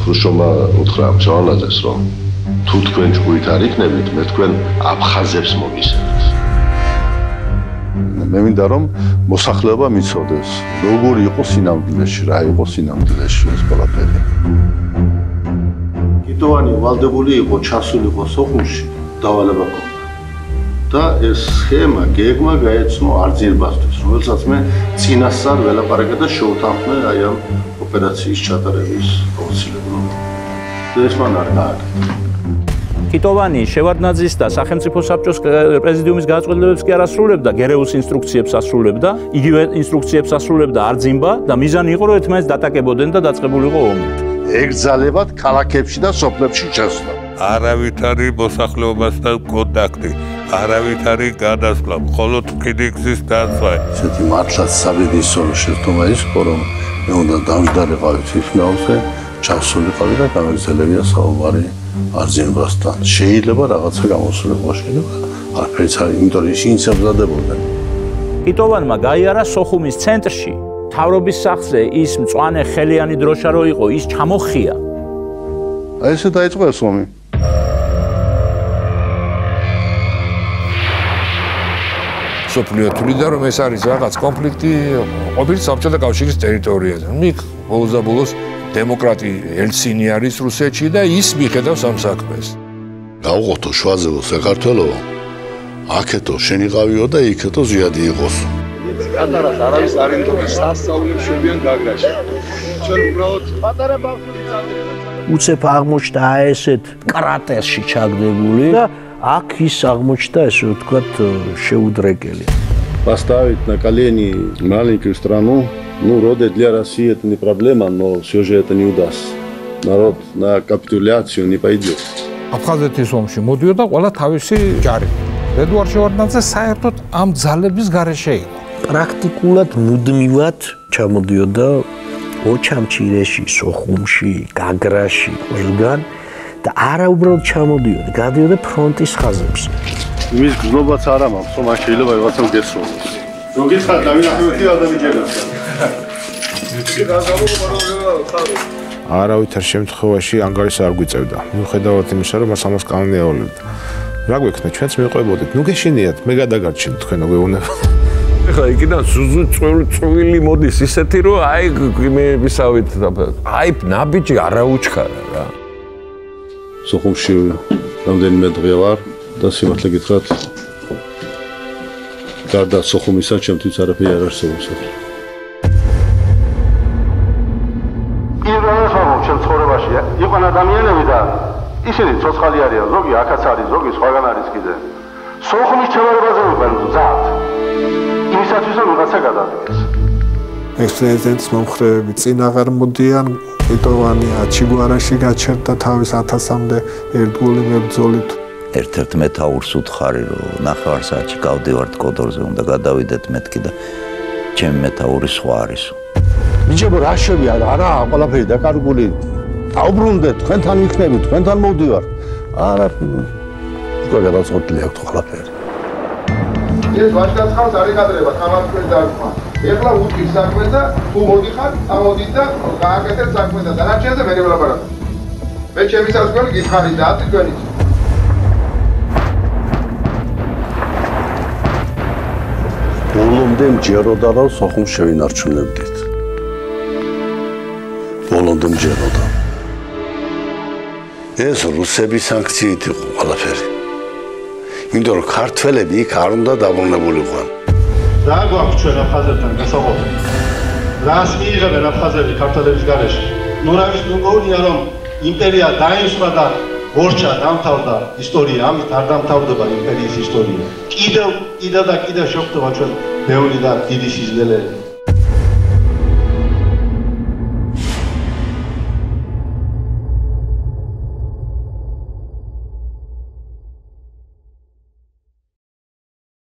ხრუშჩოვმა უთხრა მწვანაძეს, რომ თუ თქვენ ჭკუით არ იქნებით, მე თქვენ აფხაზებს მოგისცემთ. მე მინდა რომ მოსახლეობა მიცოდეს, როგორ იყო სინამდვილეში, რა იყო სინამდვილეში ეს ყველაფერი. გიტოვანი ვალდებული იყო ჩასულიყო სოხუმში დავალება ქონდა. და ეს სქემა გეგმა გაეცნო არძირბასთვის, რომელსაც მე წინასწარ ველაპარაკე და შევთანხმე აი ამ ოპერაციის ჩატარების აუცილებლობას. და ეს მან არ გააკეთა. კიტოვანი შევარდნაძის და სახელმწიფო საბჭოს პრეზიდიუმის განწყობილებებს კი არ ასრულებდა, გერეუს ინსტრუქციებს ასრულებდა, იგივე ინსტრუქციებს ასრულებდა არძიმბა და მიზანი იყო რომ ერთმანეთს დატაკებოდნენ და დაწყებულიყო ომი. ეგზალებათ ქალაქებში და სოფლებში ჩასვლა. არავითარი მოსახლეობასთან კონტაქტი, არავითარი გადასვლა, მხოლოდ კიდიგზის დაცვა. ესეთი მართლაც საბედისო შეცდომა იყო, რომ მე უნდა დამჯდარიყავი თვითნავზე, ჩასულიყავი და გამეგზელებია საუბარი არძიმბასთან. შეიძლება რაღაცა გამოსულიყო, შეიძლება არაფერიც არ, იმიტომ რომ ისინი იზრდებოდნენ. კიტოვანმა გაიარა სოხუმის ცენტრში, თავრობის სახლზე ის მწვანე ხელიანი დროშა რო იყო, ის ჩამოხია. აი ესე დაიწყო ეს ომი. სოფლიო თვლიდა რომ ეს არის რაღაც კონფლიქტი ყოფილი საბჭოთა კავშირის ტერიტორიაზე. მიქ ბოლოს დემოკრატი ელცინი არის რუსეთში და ის მიხედავს ამ საქმეს. გაუღოთო შვაზეო საქართველო, აქეთო შენიყავიო და იქეთო ზიადი იყოს. კატარას არავის არ ინდოქს სასწაულებს შევიან გაგრაში. ჩვენ უბრალოდ პატარა ბავშვები წავედით. უცებ აღმოჩნდა ესეთ კრატერში чагდებული და აქ ის აღმოჩნდა ესე ვთქვათ შეუდრეკელი. Поставить на колени маленькую страну, ну, роды для России это не проблема, но все же это не удастся. Народ на капитуляцию не пойдет. აფხაზეთის ომში მოდიოდა ყველა თავისი ჯარი. ედუარდ შევარდნაძე საერთოდ ამ ძალების გარეშე იყო. პრაქტიკულად მუდმივად ჩამოდიოდა ოჩამჩირეში, სოხუმში, გაგრაში, ყველგან და არა უბრალოდ ჩამოდიოდა, გადიოდა ფრონტის ხაზებს. იმის გზნობაც არ ამაქვს, რომ მან შეიძლება რაღაცა გესროლოს. რომ გიხარ დავინახებოდი ადამიანებს. არავითარ შემთხვევაში ანგარიშს არ გვიწევდა. მიუხედავად იმისა, რომ მას ამას კანონი ეოლებდა. რა გვექნა, ჩვენც მიყვებოდით. ნუ გეშინიათ, მე გადაგარჩენთ თქვენო გეუბნება. ეხლა იქიდან წვილი მოდის ისეთი, რომ აი მისავით აი ნაბიჯი არა უჩქარა რა. სოხუმში რამდენიმე დღე ვარ და სიმართლე გითხრათ, გარდა სოხუმისა ჩემთვის არაფერი არ არსებობს. პირველ შემთხვევაში ცხოვრებაში იყვნენ ადამიანები და ისინი ცოცხალი არიან, ზოგი აქაც არის, ზოგი სხვაგან არის კიდე. სოხუმის ჩავარებაზე უყურებთ ზათ. იმისათვის რომ რაღაცა გადადგეს. ექსპერიმენტის მომხრეები წინ აღარ მოდიან, კიტოვანი აჩიგვარაში გაჩერდა თავის 1000-მდე ერთგული მებრძოლით. ერთ-ერთ მეთაურს უთხარი, რომ ნახევარსაათში გავდივართ კოდორზე, უნდა გადავიდეთ მეთქი და ჩემი მეთაური სხვა არისო. ბიჭებო, რა შევია, არა, ყველაფერი დაკარგული. დაუბრუნდეთ, თქვენთან ვიქნებით, თქვენთან მოვდივართ. არა, უკვე გადაწყვეტილი აქვს ყველაფერი. ეს ვაჟკაცხალს არ იღადრება თამაშის დარგვა. ეხლა უთხის საქმე და თუ მოდიხარ, წამოდით და გააკეთეთ საქმე და დანარჩენზე მე ვლაპარაკობ. მე ჩემი საზღვარი გითხარით და თქვენით. ბოლომდე მჯეროდა რომ სოხუმს შევინარჩუნებდით. ბოლომდე მჯეროდა. ეს რუსების სანქციით იყო ყველაფერი. იმიტომ რომ ქართველები იქ არ უნდა დაბრუნებულიყვნენ. რა გვაქვს ჩვენ აფხაზებთან გასაუბრებელი? რას მიიღებენ აფხაზები ქართველების გარეშე? ნუ რა ის გონია რომ იმპერია დაემსხვრა და ორჩა დამთავრდა ისტორია, ამით არ დამთავრდება იმპერიის ისტორია. კიდევ და კიდევ შეხვდება ჩვენ ბევრი და დიდი სიზნელე